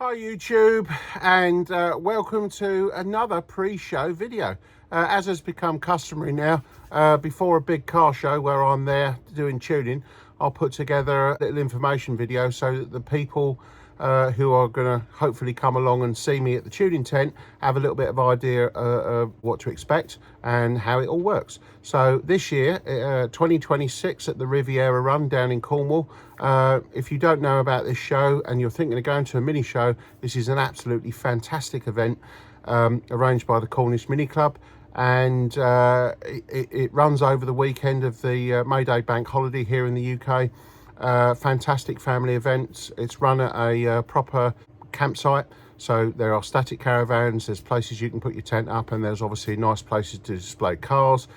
Hi YouTube, and welcome to another pre-show video. As has become customary now, before a big car show where I'm there doing tuning, I'll put together a little information video so that the people who are going to hopefully come along and see me at the tuning tent have a little bit of idea of what to expect and how it all works. So this year, 2026 at the Riviera Run down in Cornwall. If you don't know about this show and you're thinking of going to a mini show, this is an absolutely fantastic event arranged by the Cornish Mini Club, and it runs over the weekend of the May Day bank holiday here in the UK. Fantastic family events. It's run at a proper campsite, so there are static caravans, there's places you can put your tent up, and there's obviously nice places to display cars.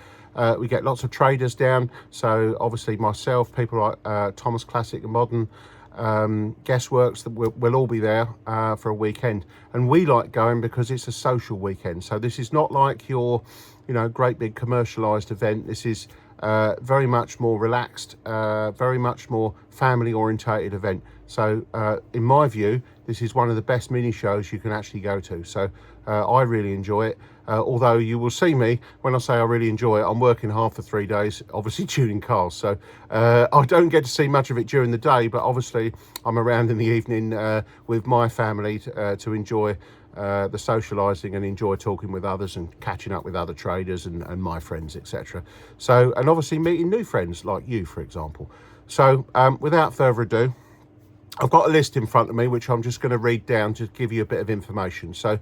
We get lots of traders down, so obviously myself, people like Thomas Classic and Modern, Guessworks, that we'll all be there for a weekend. And we like going because it's a social weekend, so this is not like your great big commercialized event. This is very much more relaxed, very much more family orientated event. So in my view, this is one of the best mini shows you can actually go to. So I really enjoy it, although you will see me when I say I really enjoy it, I'm working hard for 3 days obviously tuning cars, so I don't get to see much of it during the day, but obviously I'm around in the evening with my family to enjoy the socializing and enjoy talking with others and catching up with other traders and my friends, etc. So, and obviously meeting new friends like you, for example. So without further ado, I've got a list in front of me which I'm just going to read down to give you a bit of information. So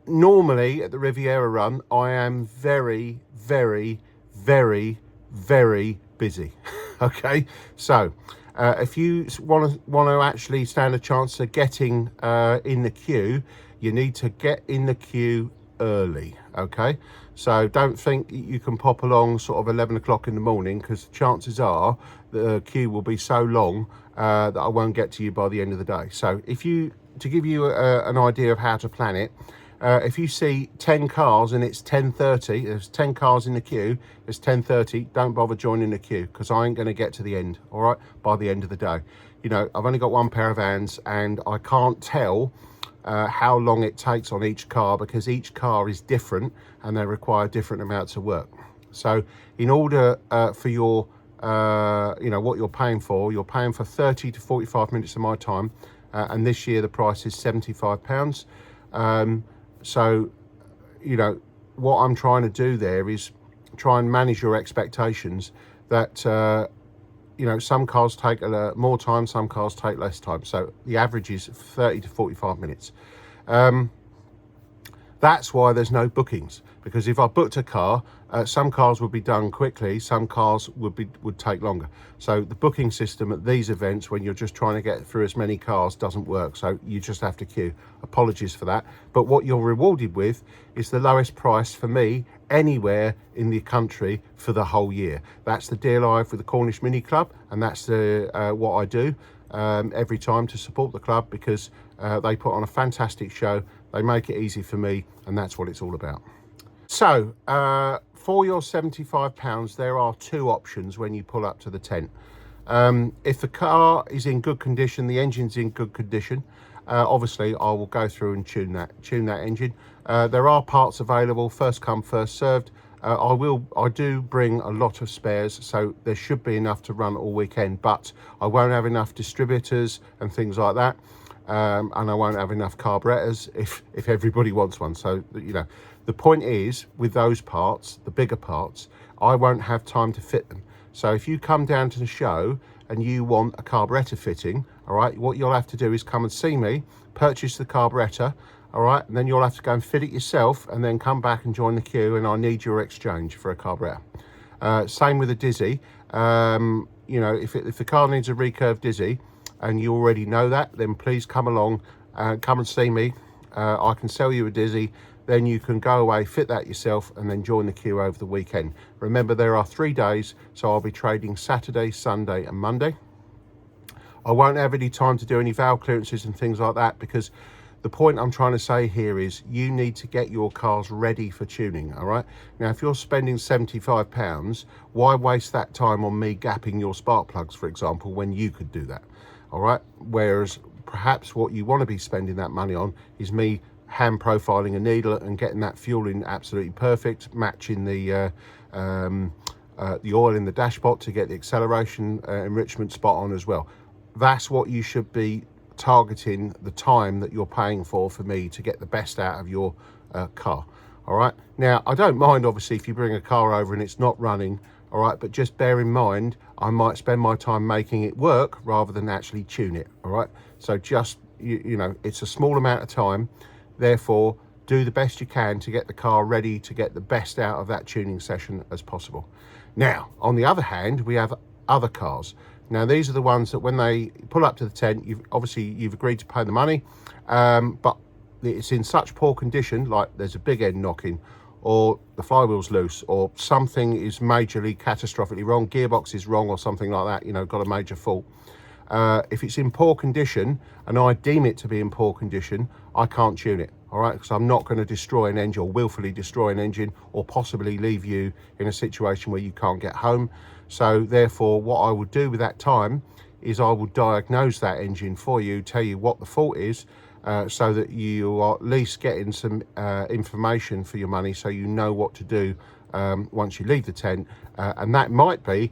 normally at the Riviera Run I am very busy. Okay, so if you want to actually stand a chance of getting in the queue, you need to get in the queue early. Okay, so don't think you can pop along sort of 11 o'clock in the morning, because chances are the queue will be so long that I won't get to you by the end of the day. So to give you an idea of how to plan it, if you see 10 cars and it's 10:30, there's 10 cars in the queue, it's 10:30, don't bother joining the queue, because I ain't going to get to the end, all right, by the end of the day. I've only got one pair of hands, and I can't tell how long it takes on each car, because each car is different and they require different amounts of work. So in order for your what you're paying for 30 to 45 minutes of my time, and this year the price is £75. So what I'm trying to do there is try and manage your expectations that some cars take more time, some cars take less time. So the average is 30 to 45 minutes. That's why there's no bookings, because if I booked a car, some cars would be done quickly, some cars would take longer. So the booking system at these events, when you're just trying to get through as many cars, doesn't work. So you just have to queue. Apologies for that. But what you're rewarded with is the lowest price for me anywhere in the country for the whole year. That's the deal I have with the Cornish Mini Club, and that's what I do every time to support the club, because they put on a fantastic show. They make it easy for me, and that's what it's all about. So for your £75, there are two options when you pull up to the tent. If the car is in good condition, the engine's in good condition, obviously I will go through and tune that engine. There are parts available, first come first served. I do bring a lot of spares, so there should be enough to run all weekend, but I won't have enough distributors and things like that. And I won't have enough carburetors if everybody wants one. So the point is, with those parts, the bigger parts, I won't have time to fit them. So if you come down to the show and you want a carburetor fitting, all right, what you'll have to do is come and see me, purchase the carburetor, all right, and then you'll have to go and fit it yourself, and then come back and join the queue, and I need your exchange for a carburetor. Same with a Dizzy. If the car needs a recurved Dizzy, and you already know that, then please come along, come and see me. I can sell you a Dizzy, then you can go away, fit that yourself, and then join the queue over the weekend. Remember, there are 3 days, so I'll be trading Saturday, Sunday and Monday. I won't have any time to do any valve clearances and things like that, because the point I'm trying to say here is you need to get your cars ready for tuning, all right? Now, if you're spending £75, why waste that time on me gapping your spark plugs, for example, when you could do that, all right? Whereas perhaps what you want to be spending that money on is me hand profiling a needle and getting that fueling absolutely perfect, matching the oil in the dashpot to get the acceleration enrichment spot on as well. That's what you should be targeting, the time that you're paying for me to get the best out of your car. All right, now I don't mind obviously if you bring a car over and it's not running, all right, but just bear in mind I might spend my time making it work rather than actually tune it. All right, so just you know, it's a small amount of time, therefore do the best you can to get the car ready to get the best out of that tuning session as possible. Now on the other hand, we have other cars. Now these are the ones that when they pull up to the tent, you've agreed to pay the money, but it's in such poor condition, like there's a big end knocking, or the flywheel's loose, or something is majorly catastrophically wrong, gearbox is wrong or something like that, you know, got a major fault. If it's in poor condition and I deem it to be in poor condition, I can't tune it, all right, because I'm not going to destroy an engine or willfully destroy an engine or possibly leave you in a situation where you can't get home. So therefore what I would do with that time is I will diagnose that engine for you, tell you what the fault is, so that you are at least getting some information for your money, so you know what to do once you leave the tent. And that might be,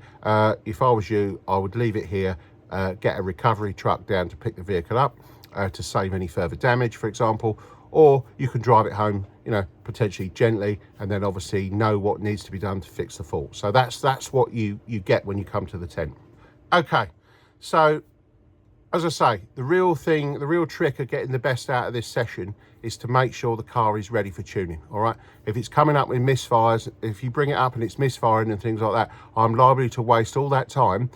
if I was you, I would leave it here, get a recovery truck down to pick the vehicle up to save any further damage, for example, or you can drive it home, you know, potentially gently, and then obviously know what needs to be done to fix the fault. So that's what you get when you come to the tent. Okay, so as I say, the real trick of getting the best out of this session is to make sure the car is ready for tuning, all right? If it's coming up with misfires, if you bring it up and it's misfiring and things like that, I'm liable to waste all that time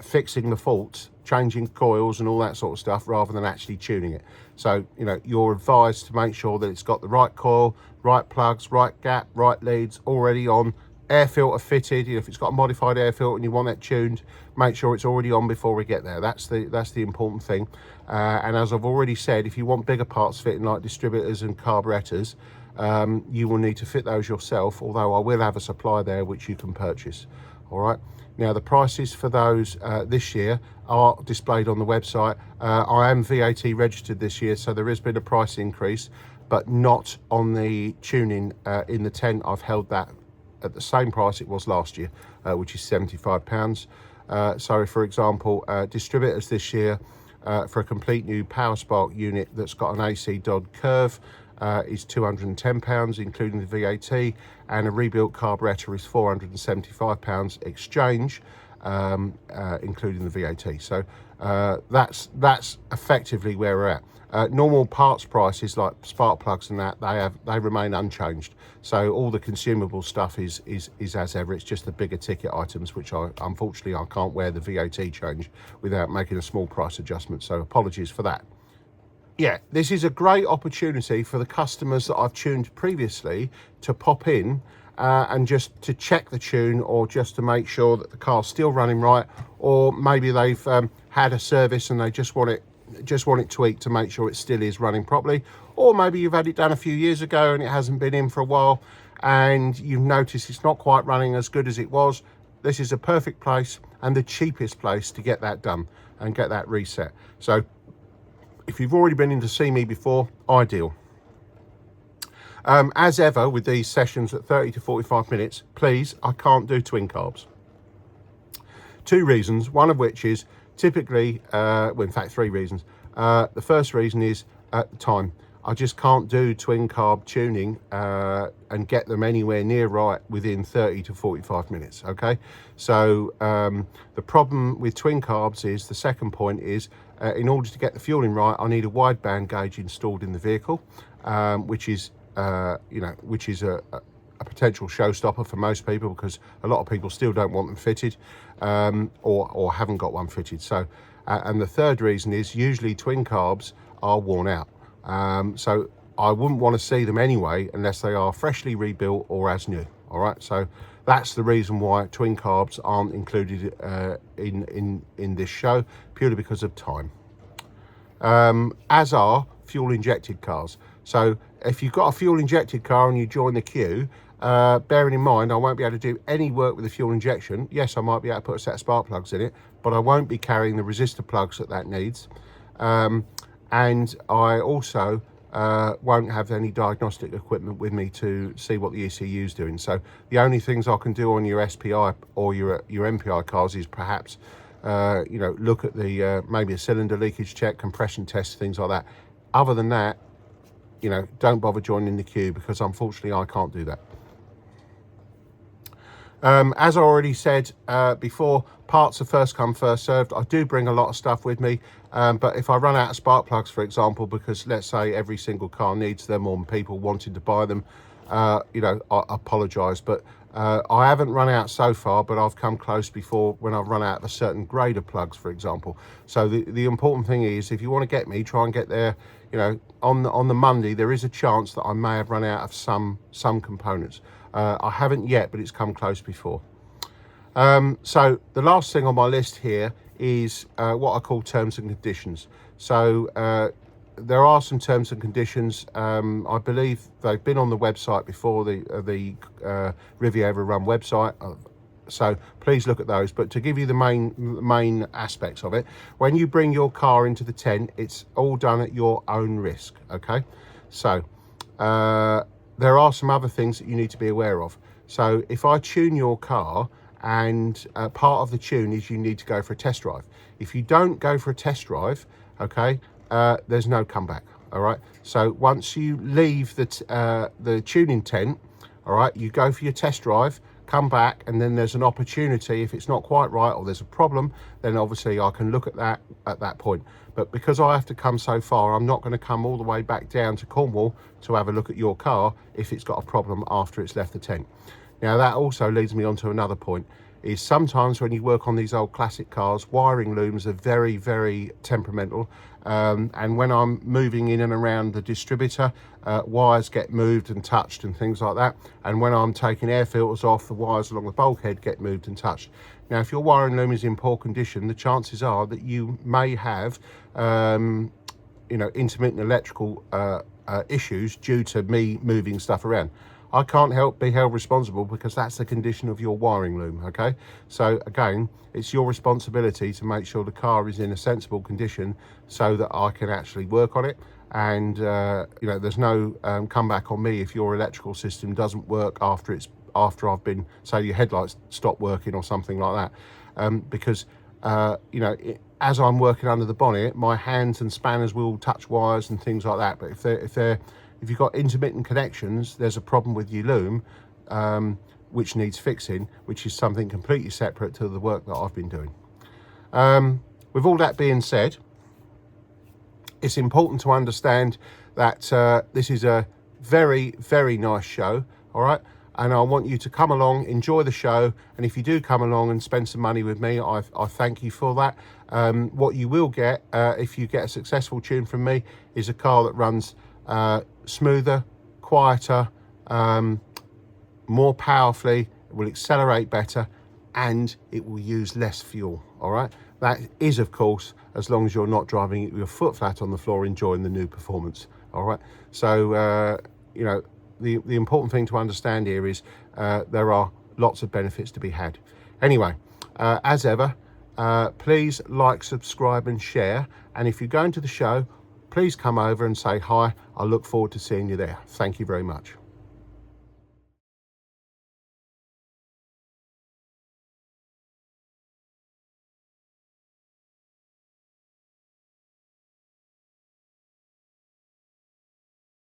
fixing the faults, changing coils and all that sort of stuff, rather than actually tuning it. So, you know, you're advised to make sure that it's got the right coil, right plugs, right gap, right leads already on, air filter fitted. You know, if it's got a modified air filter and you want that tuned, make sure it's already on before we get there. That's the important thing. And as I've already said, if you want bigger parts fitting like distributors and carburetors, you will need to fit those yourself, although I will have a supply there which you can purchase. All right, now the prices for those this year are displayed on the website. I am VAT registered this year, so there has been a price increase, but not on the tuning in the tent. I've held that at the same price it was last year, which is £75. So for example, distributors this year for a complete new Powerspark unit that's got an ACDodd curve is £210, including the VAT, and a rebuilt carburetor is £475 exchange, including the VAT. So that's effectively where we're at. Normal parts prices like spark plugs and that, they remain unchanged. So all the consumable stuff is as ever. It's just the bigger ticket items which unfortunately I can't wear the VAT change without making a small price adjustment. So apologies for that. Yeah, this is a great opportunity for the customers that I've tuned previously to pop in and just to check the tune, or just to make sure that the car's still running right, or maybe they've had a service and they just want it tweaked to make sure it still is running properly, or maybe you've had it done a few years ago and it hasn't been in for a while and you've noticed it's not quite running as good as it was. This is a perfect place and the cheapest place to get that done and get that reset. So if you've already been in to see me before, ideal. As ever with these sessions at 30 to 45 minutes, please, I can't do twin carbs. Two reasons, one of which is typically, well, in fact, three reasons. The first reason is time. I just can't do twin carb tuning and get them anywhere near right within 30 to 45 minutes, okay? So the problem with twin carbs is, the second point is, in order to get the fueling right, I need a wideband gauge installed in the vehicle, which is a potential showstopper for most people, because a lot of people still don't want them fitted, or haven't got one fitted. So and the third reason is, usually twin carbs are worn out, so I wouldn't want to see them anyway unless they are freshly rebuilt or as new. All right, so that's the reason why twin carbs aren't included in this show, purely because of time, as are fuel injected cars. So if you've got a fuel injected car and you join the queue, bearing in mind I won't be able to do any work with the fuel injection. Yes, I might be able to put a set of spark plugs in it, but I won't be carrying the resistor plugs that needs. and I also won't have any diagnostic equipment with me to see what the ECU is doing. So the only things I can do on your SPI or your MPI cars is perhaps you know, look at the maybe a cylinder leakage check, compression test, things like that. Other than that, you know, don't bother joining the queue, because unfortunately I can't do that. As I already said before, parts are first come, first served. I do bring a lot of stuff with me, but if I run out of spark plugs, for example, because let's say every single car needs them or people wanting to buy them, you know, I apologise, but I haven't run out so far, but I've come close before when I've run out of a certain grade of plugs, for example. So the important thing is, if you want to get me, try and get there, you know, on the Monday. There is a chance that I may have run out of some components. I haven't yet, but it's come close before. So the last thing on my list here is what I call terms and conditions. So there are some terms and conditions. I believe they've been on the website before, the Riviera Run website. So please look at those. But to give you the main aspects of it, when you bring your car into the tent, it's all done at your own risk. Okay, so there are some other things that you need to be aware of. So if I tune your car, and part of the tune is you need to go for a test drive. If you don't go for a test drive, okay, there's no comeback. All right, so once you leave the tuning tent, all right, you go for your test drive, come back, and then there's an opportunity. If it's not quite right or there's a problem, then obviously I can look at that point. But because I have to come so far, I'm not going to come all the way back down to Cornwall to have a look at your car if it's got a problem after it's left the tent. Now that also leads me on to another point, is sometimes when you work on these old classic cars, wiring looms are very, very temperamental. And when I'm moving in and around the distributor, wires get moved and touched and things like that. And when I'm taking air filters off, the wires along the bulkhead get moved and touched. Now, if your wiring loom is in poor condition, the chances are that you may have, you know, intermittent electrical issues due to me moving stuff around. I can't be held responsible because that's the condition of your wiring loom, okay? So again, it's your responsibility to make sure the car is in a sensible condition so that I can actually work on it. And you know, there's no comeback on me if your electrical system doesn't work after I've been, say your headlights stop working or something like that. Because you know, as I'm working under the bonnet, my hands and spanners will touch wires and things like that. But if you've got intermittent connections, there's a problem with your loom, which needs fixing, which is something completely separate to the work that I've been doing. With all that being said, it's important to understand that this is a very, very nice show, all right? And I want you to come along, enjoy the show, and if you do come along and spend some money with me, I thank you for that. What you will get, if you get a successful tune from me, is a car that runs smoother, quieter, more powerfully, it will accelerate better, and it will use less fuel. All right, that is, of course, as long as you're not driving it with your foot flat on the floor enjoying the new performance. All right, so you know, the important thing to understand here is there are lots of benefits to be had. Anyway, as ever, please like, subscribe and share, and if you go into the show, please come over and say hi. I look forward to seeing you there. Thank you very much.